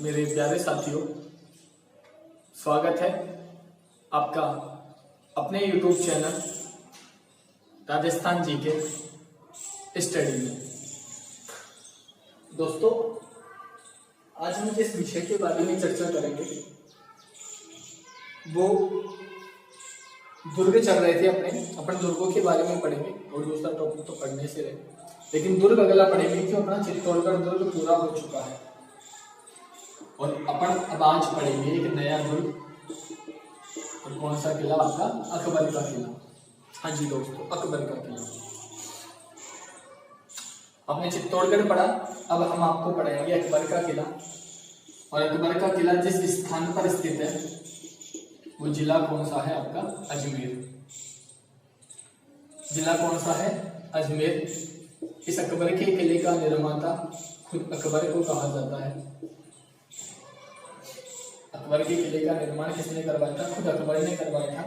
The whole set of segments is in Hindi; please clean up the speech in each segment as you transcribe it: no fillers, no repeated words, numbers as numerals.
मेरे प्यारे साथियों, स्वागत है आपका अपने YouTube चैनल राजस्थान जी के स्टडी में। दोस्तों, आज हम जिस विषय के बारे में चर्चा करेंगे वो दुर्ग चल रहे थे अपन दुर्गों के बारे में पढ़ेंगे और दूसरा टॉपिक तो पढ़ने से रहे, लेकिन दुर्ग अगला पढ़ेंगे कि अपना चित्तौड़गढ़ दुर्ग पूरा हो चुका है और अपन अब आज पढ़ेंगे एक नया दुर्ग। और कौन सा किला? आपका अकबर का किला। हाँ जी दोस्तों, अकबर का किला। आपने चित्तौड़गढ़ पढ़ा, अब हम आपको पढ़ाएंगे अकबर का किला। और अकबर का किला जिस स्थान पर स्थित है वो जिला कौन सा है? आपका अजमेर। जिला कौन सा है? अजमेर। इस अकबर के किले का निर्माता खुद अकबर को कहा जाता है। अकबर के किले का निर्माण किसने करवाया था? खुद अकबर ने करवाया था।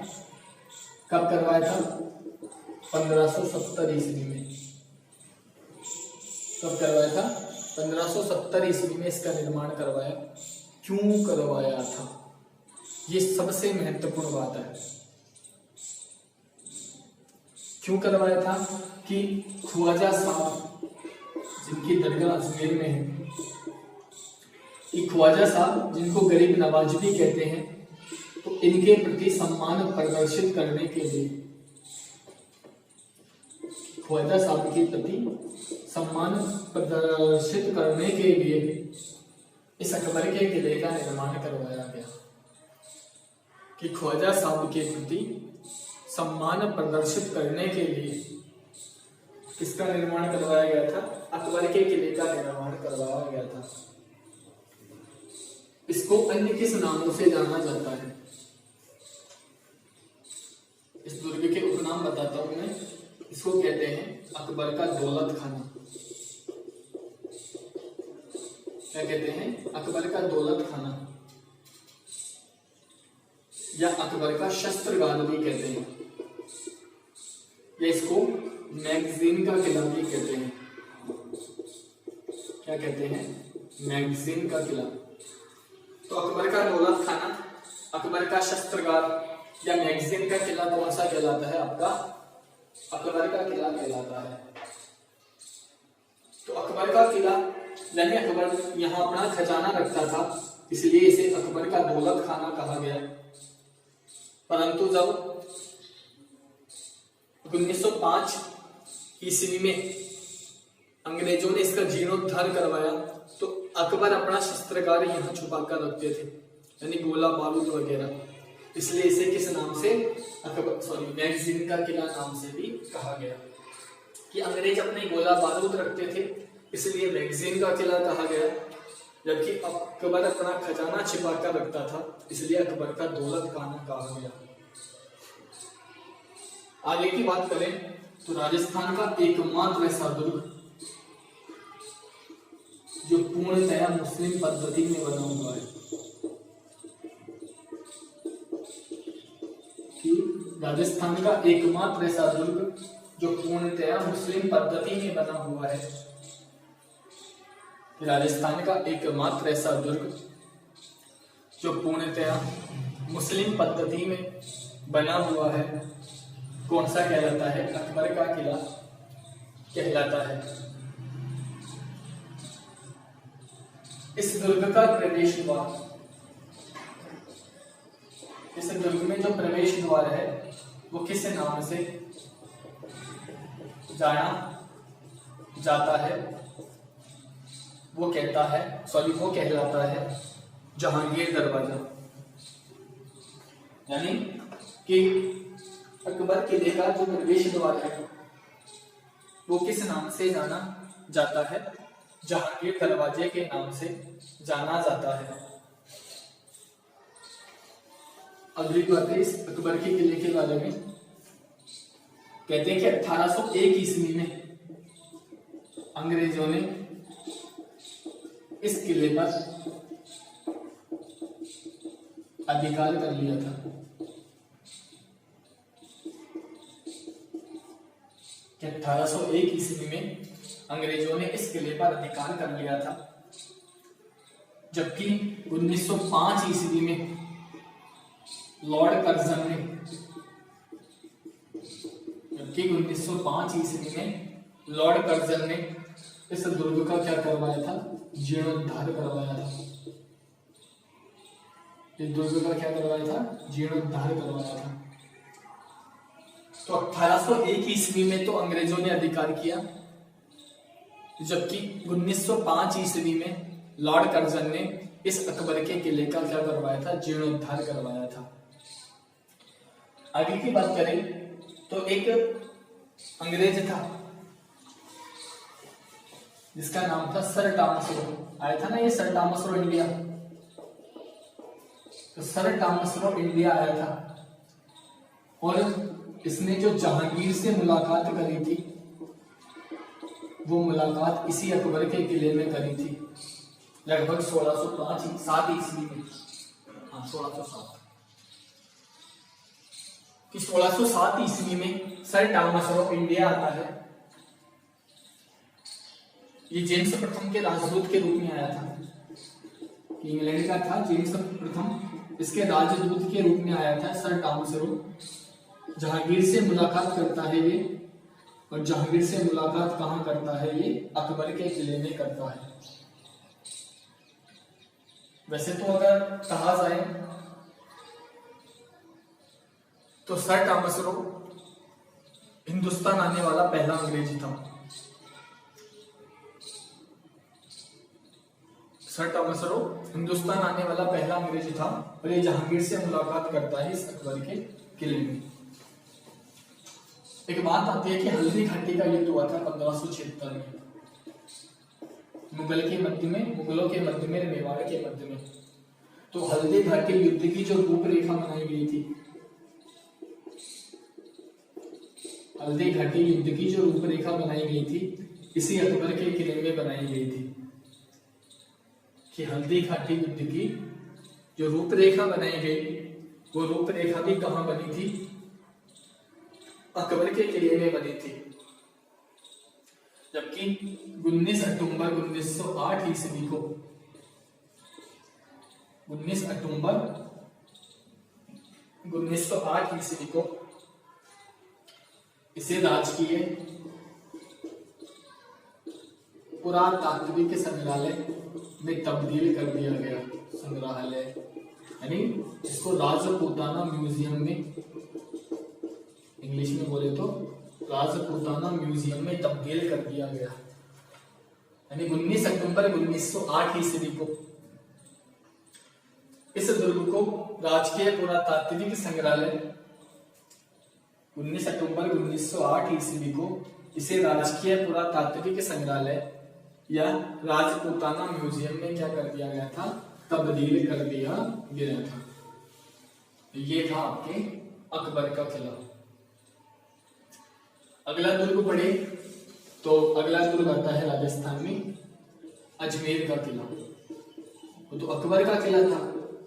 कब करवाया था? 1570 ईस्वी में। कब करवाया था? 1570 ईस्वी में इसका निर्माण करवाया। क्यों करवाया था? ये सबसे महत्वपूर्ण बात है। क्यों करवाया था? कि ख्वाजा साहब जिनकी दरगाह अजमेर में है, कि ख्वाजा साहब जिनको गरीब नवाज भी कहते हैं, तो इनके प्रति सम्मान प्रदर्शित करने के लिए, ख्वाजा साहब के प्रति सम्मान प्रदर्शित करने के लिए इस अकबर के किले का निर्माण करवाया गया। कि ख्वाजा साहब के प्रति सम्मान प्रदर्शित करने के लिए किसका निर्माण करवाया गया था? अकबर के किले का निर्माण करवाया गया था। इसको अन्य किस नामों से जाना जाता है? इस दुर्ग के उपनाम बताता हूं मैं। इसको कहते हैं अकबर का दौलत खाना। क्या कहते हैं? अकबर का दौलत खाना, या अकबर का शस्त्रगार भी कहते हैं, या इसको मैगजीन का किला भी कहते हैं। क्या कहते हैं? मैगजीन का किला। तो अकबर का दौलत खाना, अकबर का शस्त्रगार या मैगजीन का किला कौन सा कहलाता है? आपका अकबर का किला कहलाता है। तो अकबर का किला यानी अकबर यहाँ अपना खजाना रखता था, इसलिए इसे अकबर का दौलत खाना कहा गया। परंतु जब 1905 ईस्वी में अंग्रेजों ने इसका जीर्णोद्धार करवाया, तो अकबर अपना शस्त्रगार यहाँ छुपा कर रखते थे, यानी गोला बारूद वगैरह। इसलिए इसे किस नाम से? मैगजीन का किला नाम से भी कहा गया। कि अंग्रेज अपने गोला बारूद रखते थे, इसलिए मैगजीन का किला कहा गया। जबकि अकबर अपना खजाना छिपा कर रखता था, इसलिए अकबर का दौलत खाना कहा गया। आगे की बात करें तो राजस्थान का एकमात्र ऐसा दुर्ग जो पूर्णतया मुस्लिम पद्धति में बना हुआ है। कि राजस्थान का एकमात्र ऐसा दुर्ग जो पूर्णतया मुस्लिम पद्धति में बना हुआ है। राजस्थान का एकमात्र ऐसा दुर्ग जो पूर्णतया मुस्लिम पद्धति में बना हुआ है, कौन सा कहलाता है? अकबर का किला कहलाता है। इस दुर्ग का प्रवेश द्वार, इस दुर्ग में जो प्रवेश द्वार है वो किस नाम से जाना जाता है? वो कहलाता है जहांगीर दरवाजा। यानी कि अकबर किले का जो प्रवेश द्वार है वो किस नाम से जाना जाता है? जहांगीर दरवाजे के नाम से जाना जाता है। अगली बात है इस अकबर के किले के बारे में। कहते हैं कि 1801 ईस्वी में अंग्रेजों ने इस किले पर अधिकार कर लिया था। कि 1801 ईस्वी में अंग्रेजों ने इस किले पर अधिकार कर लिया था। जबकि 1905 ईस्वी में लॉर्ड कर्जन ने, जबकि 1905 ईस्वी में लॉर्ड कर्जन ने इस दुर्ग का क्या करवाया था, जीर्णोद्धार करवाया था। इस दुर्ग का क्या करवाया था, जीर्णोद्धार करवाया था। तो 1801 ईस्वी में तो अंग्रेजों ने अधिकार किया, जबकि 1905 ईस्वी में लॉर्ड कर्जन ने इस अकबर के किले का क्या करवाया था, जीर्णोद्धार करवाया था। आगे की बात करें तो एक अंग्रेज था जिसका नाम था सर टॉमस रो। आया था ना ये सर टॉमस रो इंडिया, तो सर टॉमस रो इंडिया आया था और इसने जो जहांगीर से मुलाकात करी थी वो मुलाकात इसी अकबर के किले में करी थी, लगभग 1607 ईस्वी में। हाँ 1607 कि 1607 ईस्वी में सर टॉमस रो इंडिया आता है। ये जेम्स प्रथम के राजदूत के रूप में आया था, इंग्लैंड का था जेम्स प्रथम, इसके राजदूत के रूप में आया था सर टॉमस रो। जहांगीर से मुलाकात करता है ये, और जहांगीर से मुलाकात कहां करता है ये, अकबर के किले में करता है। वैसे तो अगर कहा जाए तो सर टॉमस रो हिंदुस्तान आने वाला पहला अंग्रेज था। सर टॉमस रो हिंदुस्तान आने वाला पहला अंग्रेज था और ये जहांगीर से मुलाकात करता है इस अकबर के किले में। एक बात आती है कि हल्दी घाटी का युद्ध हुआ था 1576 में, मुगलों के मध्य में, मेवाड़ के मध्य में। तो हल्दी घाटी युद्ध की जो रूपरेखा बनाई गई थी, हल्दी घाटी युद्ध की जो रूपरेखा बनाई गई थी इसी अकबर के किले में बनाई गई थी। कि हल्दी घाटी युद्ध की जो रूपरेखा बनाई गई वो रूपरेखा भी कहां बनी थी, अकबर के किले में बनी थी। जबकि 19 अक्टूबर 1908 ईस्वी को 19 अक्टूबर 1908 ईस्वी को इसे राजकीय पुरातात्विक संग्रहालय में तब्दील कर दिया गया। संग्रहालय यानी इसको राजपूताना म्यूजियम में, इंग्लिश में बोले तो राजपूताना म्यूजियम में तब्दील कर दिया गया। यानी 19 अक्टूबर 1908 ईस्वी को इस दुर्ग को राजकीय पुरातात्विक संग्रहालय, 19 अक्टूबर 1908 ईस्वी को इसे राजकीय पुरातात्विक संग्रहालय या राजपूताना म्यूजियम में क्या कर दिया गया था, तब्दील कर दिया गया था। ये था आपके अकबर का किला। अगला दुर्ग पढ़े तो अगला दुर्ग आता है राजस्थान में अजमेर का किला। तो अकबर का किला था,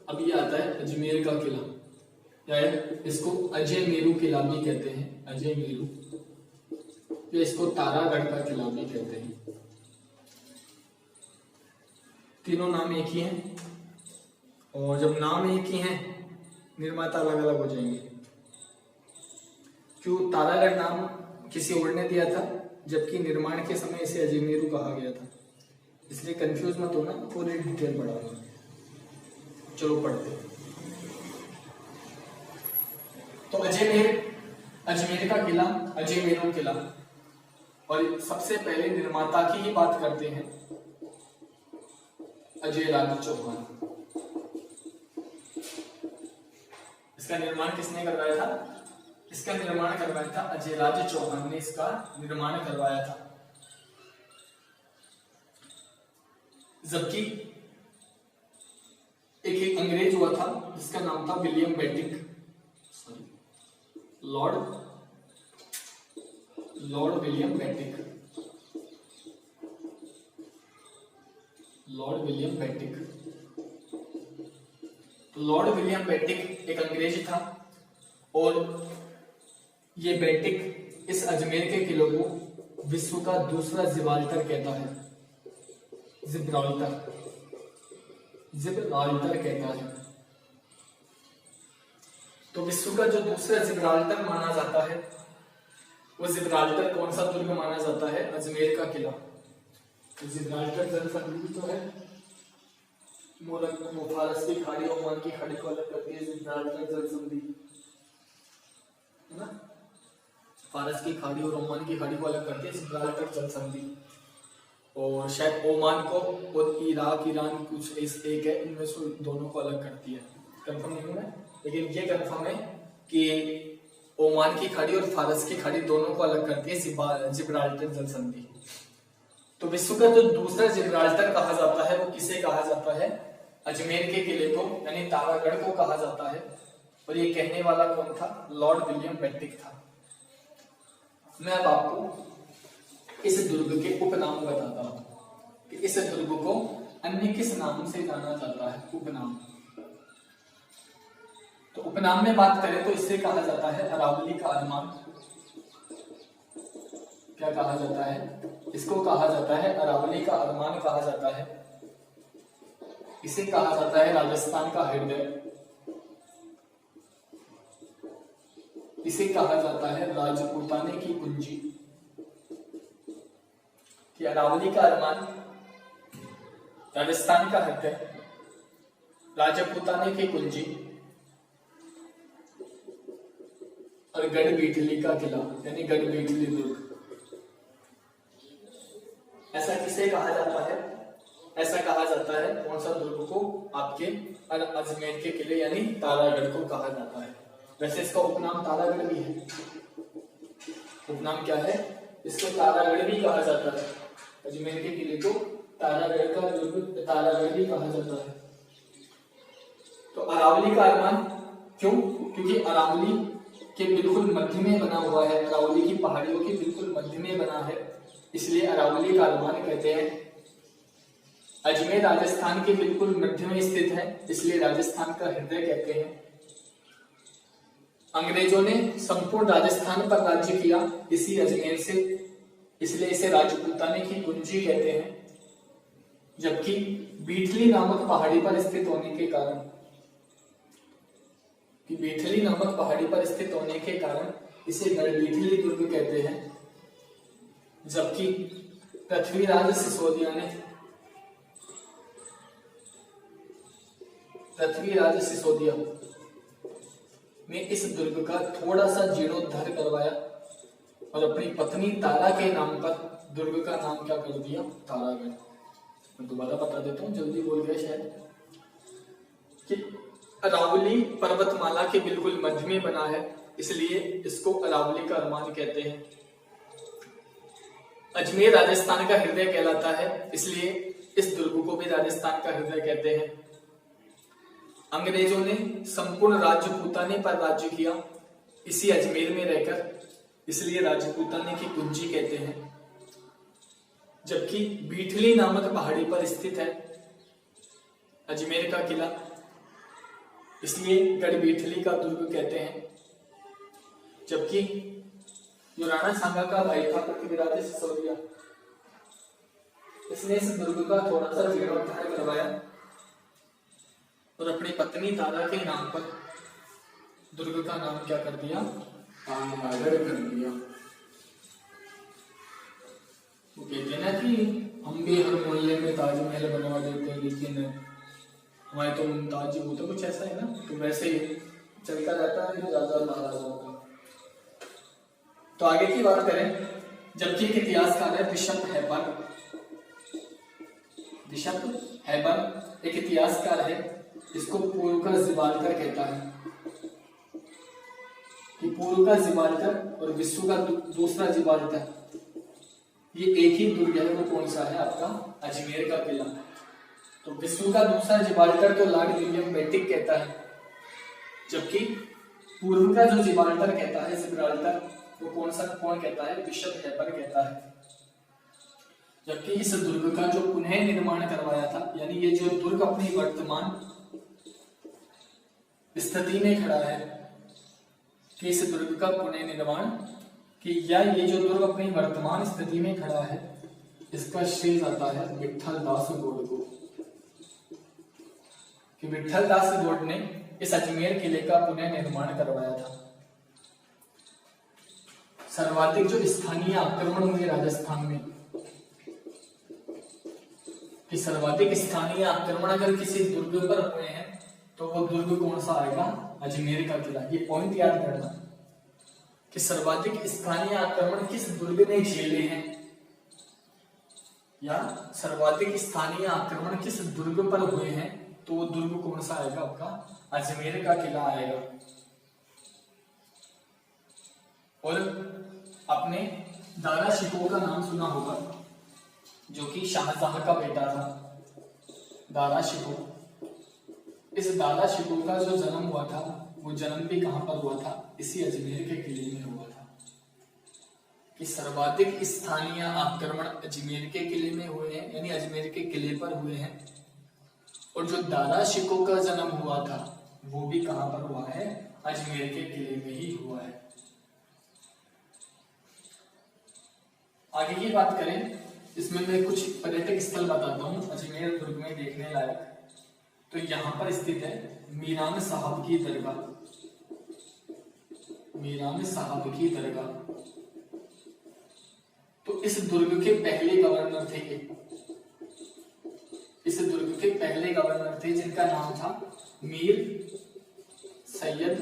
अब ये आता है अजमेर का किला, या इसको अजय मेरू किला भी कहते हैं, अजय मेरू, या इसको तारागढ़ का किला भी कहते हैं। तीनों नाम एक ही हैं, और जब नाम एक ही हैं निर्माता अलग अलग हो जाएंगे। क्यों तारागढ़ नाम किसी और ने दिया था, जबकि निर्माण के समय इसे अजमेरू कहा गया था, इसलिए कंफ्यूज मत होना, पूरी डिटेल पढ़ाऊंगा। चलो पढ़ते हैं। तो अजमेर का किला, अजमेरू किला, और सबसे पहले निर्माता की ही बात करते हैं, अजय राज चौहान। इसका निर्माण किसने करवाया था? इसका निर्माण करवाया था अजय राज चौहान ने, इसका निर्माण करवाया था। जबकि एक अंग्रेज हुआ था जिसका नाम था William Bentinck, Lord William Bentinck, Lord William Bentinck. तो लॉर्ड विलियम बेंटिक एक अंग्रेज था, और ये बेंटिक इस अजमेर के किले को विश्व का दूसरा जिब्राल्टर कहता है, जिब्राल्टर। जिब्राल्टर कहता है। तो विश्व का जो दूसरा जिब्राल्टर माना जाता है वो जिब्राल्टर कौन सा दुर्ग माना जाता है? अजमेर का किला। तो जिब्राल्टर जलसंधि तो है, वो फारस की खाड़ी ओमान की खाड़ी को अलग करती है जिब्राल्टर जलसंधि, है ना। फारस की खाड़ी और ओमान की खाड़ी को अलग करती है जिब्राल्टर जलसंधि। और शायद ओमान को और इराक ईरान कुछ एक है, इनमें से दोनों को अलग करती है। कंफर्म नहीं है, लेकिन ये कंफर्म है कि ओमान की खाड़ी और फारस की खाड़ी दोनों को अलग करती है जिब्राल्टर जलसंधि। तो विश्व का जो दूसरा जिब्राल्टर कहा जाता है वो किसे कहा जाता है? अजमेर के किले को यानी तारागढ़ को कहा जाता है। और ये कहने वाला कौन था? लॉर्ड विलियम बेंटिक था। मैं अब आपको इस दुर्ग के उपनाम बताता हूं कि इस दुर्ग को अन्य किस नाम से जाना जाता है। उपनाम, तो उपनाम में बात करें तो इसे कहा जाता है अरावली का अरमान। क्या कहा जाता है? इसको कहा जाता है अरावली का अरमान कहा जाता है। इसे कहा जाता है राजस्थान का हृदय। इसे कहा जाता है राजपूताने की कुंजी। कि अरावली का अरमान, राजस्थान का हृदय, राजपूताने की कुंजी और गढ़बीठली का किला यानी गढ़बीठली दुर्ग। ऐसा किसे कहा जाता है? ऐसा कहा जाता है कौन सा दुर्ग को? आपके अजमेर के किले यानी तारागढ़ को कहा जाता है। वैसे इसका उपनाम तारागढ़ भी है। उपनाम क्या है? इसको तारागढ़ भी कहा जाता है। अजमेर के किले को तारागढ़ का दुर्ग तारागढ़ भी कहा जाता है। तो अरावली का अरमान क्यों? क्योंकि अरावली के बिल्कुल मध्य में बना हुआ है, अरावली की पहाड़ियों के बिल्कुल मध्य में बना है, इसलिए अरावली का अरमान कहते हैं। अजमेर राजस्थान के बिल्कुल मध्य में स्थित है, इसलिए राजस्थान का हृदय कहते हैं। अंग्रेजों ने संपूर्ण राजस्थान पर राज्य किया इसी अजमेर से, इसलिए इसे राजपूताने की कुंजी कहते हैं। जबकि बीठली नामक पहाड़ी पर स्थित होने के कारण बीठली नामक पहाड़ी पर स्थित होने के कारण इसे गढ़बीठली दुर्ग कहते हैं। जबकि पृथ्वीराज सिसोदिया ने इस दुर्ग का थोड़ा सा जीर्णोद्धार करवाया और अपनी पत्नी तारा के नाम पर दुर्ग का नाम क्या कर दिया? तारागढ़। मैं दोबारा बता देता हूँ, जल्दी बोल गया शायद। कि अरावली पर्वतमाला के बिल्कुल मध्य में बना है, इसलिए इसको अरावली का अरमान कहते हैं। अजमेर राजस्थान का हृदय कहलाता है, इसलिए इस दुर्ग को भी राजस्थान का हृदय कहते हैं। अंग्रेजों ने संपूर्ण राजपूताने पर राज्य किया इसी अजमेर में रहकर, इसलिए राजपूताने की कुंजी कहते हैं। जबकि बीठली नामक पहाड़ी पर स्थित है अजमेर का किला, इसलिए गढ़बीठली का दुर्ग कहते हैं। जबकि जो राणा सांगा का भाई था पृथ्वीराज सिसोदिया, इसने इस दुर्ग का थोड़ा सा जीर्णोद्धार करवाया और अपनी पत्नी तारा के नाम पर दुर्ग का नाम क्या कर दिया? तारागढ़ कर दिया। वो कहते हैं ना कि हम भी हर मोहल्ले में ताजमहल बनवा देते हैं, लेकिन हमारे तो मुमताज जी होते, कुछ ऐसा है ना। तो वैसे ही चलता रहता है राजा महाराजाओं का। तो आगे की बात करें, जबकि एक इतिहासकार है बिशप हैबर एक इतिहासकार है, इसको पूर्व का जिबाल्टर कहता है। कि पूर्व का जिबाल्टर और विश्व का दूसरा जिबाल्टर ये एक ही दुर्ग है। वो कौन सा है? आपका अजमेर का किला। तो विश्व का दूसरा जिबाल्टर तो लॉर्ड विलियम बेंटिक कहता है, जबकि पूर्व का जो जिबाल्टर कहता है जिब्राल्टर, वो कौन कहता है? बिशप हैबर कहता है। जबकि इस दुर्ग का जो पुनः निर्माण करवाया था, यानी ये जो दुर्ग अपनी वर्तमान स्थिति में खड़ा है, कि इस दुर्ग का पुनः निर्माण या ये जो दुर्ग अपनी वर्तमान स्थिति में खड़ा है, इसका श्रेय जाता है विठल दास गोड़ को। कि विठल दास गायकवाड़ ने इस अजमेर किले का पुनः निर्माण करवाया था। सर्वाधिक जो स्थानीय आक्रमण हुए राजस्थान में, कि सर्वाधिक स्थानीय आक्रमण अगर किसी दुर्ग पर हुए हैं तो वो दुर्ग कौन सा आएगा? अजमेर का किला। ये पॉइंट याद करना कि सर्वाधिक स्थानीय आक्रमण किस दुर्ग ने झेले हैं, या सर्वाधिक स्थानीय आक्रमण किस दुर्ग पर हुए हैं, तो वो दुर्ग कौन सा आएगा? आपका अजमेर का किला आएगा। और आपने दारा शिकोह का नाम सुना होगा, जो कि शाहजहां का बेटा था, दारा शिकोह। इस दारा शिकोह का जो जन्म हुआ था वो जन्म भी कहां पर हुआ था? इसी अजमेर के किले में हुआ था। कि सर्वाधिक स्थानीय आक्रमण अजमेर के किले में हुए हैं, यानी अजमेर के किले पर हुए हैं। और जो दारा शिकोह का जन्म हुआ था वो भी कहां पर हुआ है? अजमेर के किले में ही हुआ है। आगे की बात करें, इसमें मैं कुछ पर्यटक स्थल बताता हूं अजमेर दुर्ग में देखने लायक। तो यहां पर स्थित है मीरान साहब की दरगाह। मीरान साहब की दरगाह, तो इस दुर्ग के पहले गवर्नर थे ये। इस दुर्ग के पहले गवर्नर थे जिनका नाम था मीर सैयद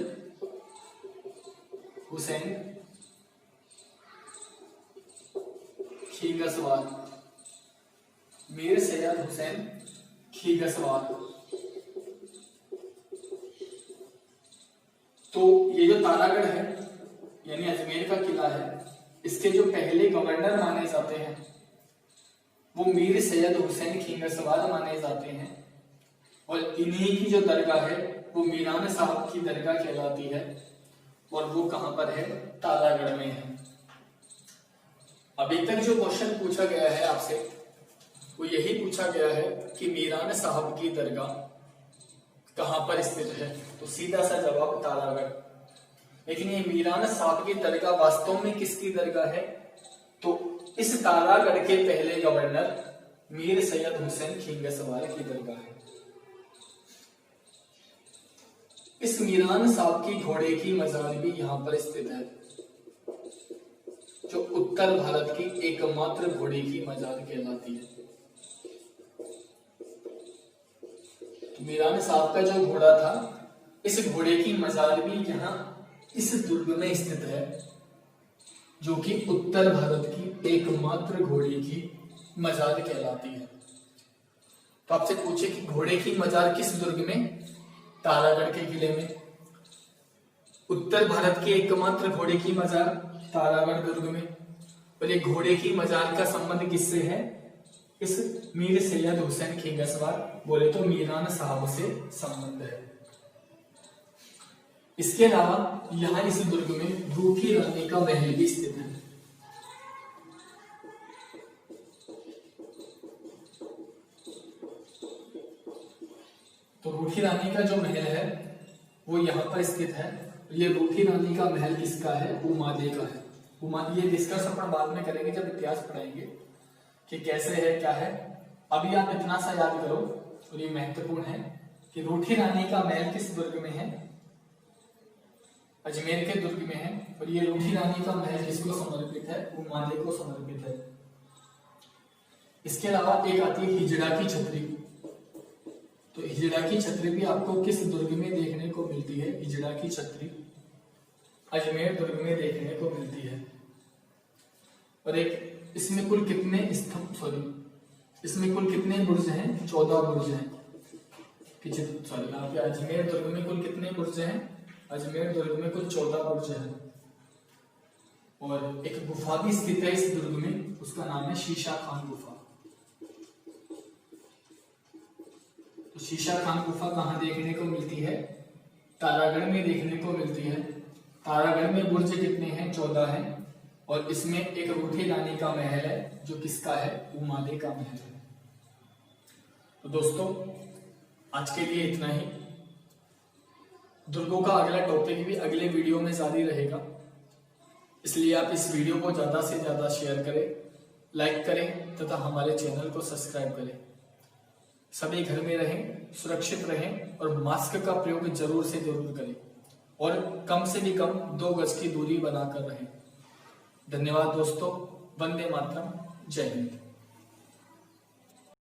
हुसैन खीगसवार। मीर सैयद हुसैन खीगसवार। तो ये जो तारागढ़ है यानी अजमेर का किला है, इसके जो पहले गवर्नर माने जाते हैं वो मीर सैयद हुसैन खीगसवार माने जाते हैं। और इन्हीं की जो दरगाह है वो मीरान साहब की दरगाह कहलाती है। और वो कहां पर है? तारागढ़ में है। अभी तक जो क्वेश्चन पूछा गया है आपसे वो यही पूछा गया है कि मीरान साहब की दरगाह कहां पर स्थित है, तो सीधा सा जवाब तारागढ़। लेकिन ये मीरान साहब की दरगाह वास्तव में किसकी दरगाह है? तो इस तारागढ़ के पहले गवर्नर मीर सैयद हुसैन खीगसवार की दरगाह है। इस मीरान साहब की घोड़े की मजार भी यहां पर स्थित है, जो उत्तर भारत की एकमात्र घोड़े की मजार कहलाती है। तो मीरान साहब का जो घोड़ा था, इस घोड़े की मजार भी यहां इस दुर्ग में स्थित है, जो कि उत्तर भारत की एकमात्र घोड़े की मजार कहलाती है। तो आपसे पूछे कि घोड़े की मजार किस दुर्ग में? तारागढ़ के किले में। उत्तर भारत की एकमात्र घोड़े की मजार तारागढ़ दुर्ग में। और ये घोड़े की मजार का संबंध किससे है? इस मीर सैयद हुसैन खीगसवार, बोले तो मीरान साहब से संबंध है। इसके अलावा यहां इस दुर्ग में रूठी रानी का महल भी स्थित है। तो रूठी रानी का जो महल है वो यहां पर स्थित है। ये रूठी रानी का महल किसका है? उमादे का है। ये डिस्कस अपन बाद में करेंगे जब इतिहास पढ़ाएंगे कि कैसे है क्या है। अभी आप इतना सा याद करो, और ये महत्वपूर्ण है कि रूठी रानी का महल किस दुर्ग में है? अजमेर के दुर्ग में है। और ये रूठी रानी का महल किसको समर्पित है? उमादे को समर्पित है। इसके अलावा एक आती है हिजड़ा की छतरी। तो हिजड़ा की छतरी भी आपको किस दुर्ग में देखने को मिलती है? हिजड़ा की छतरी अजमेर दुर्ग में देखने को मिलती है। और एक इसमें कुल कितने इसमें कुल कितने बुर्ज हैं? 14 बुर्ज हैं। यहाँ पे अजमेर दुर्ग में कुल कितने बुर्ज हैं? अजमेर दुर्ग में कुल 14 बुर्ज हैं। और एक गुफा भी स्थित है इस दुर्ग में, उसका नाम है शीशा खान गुफा। तो शीशा खान गुफा कहाँ देखने को मिलती है? तारागढ़ में देखने को मिलती है। तारागढ़ में बुर्ज कितने हैं? 14 हैं। और इसमें एक रूठी रानी का महल है, जो किसका है? उमादे का महल है। तो दोस्तों आज के लिए इतना ही। दुर्गों का अगला टॉपिक भी अगले वीडियो में जारी रहेगा, इसलिए आप इस वीडियो को ज्यादा से ज्यादा शेयर करें, लाइक करें तथा हमारे चैनल को सब्सक्राइब करें। सभी घर में रहें, सुरक्षित रहें और मास्क का प्रयोग जरूर से जरूर करें और कम से भी कम 2 गज की दूरी बनाकर रहें। धन्यवाद दोस्तों। वंदे मातरम। जय हिंद।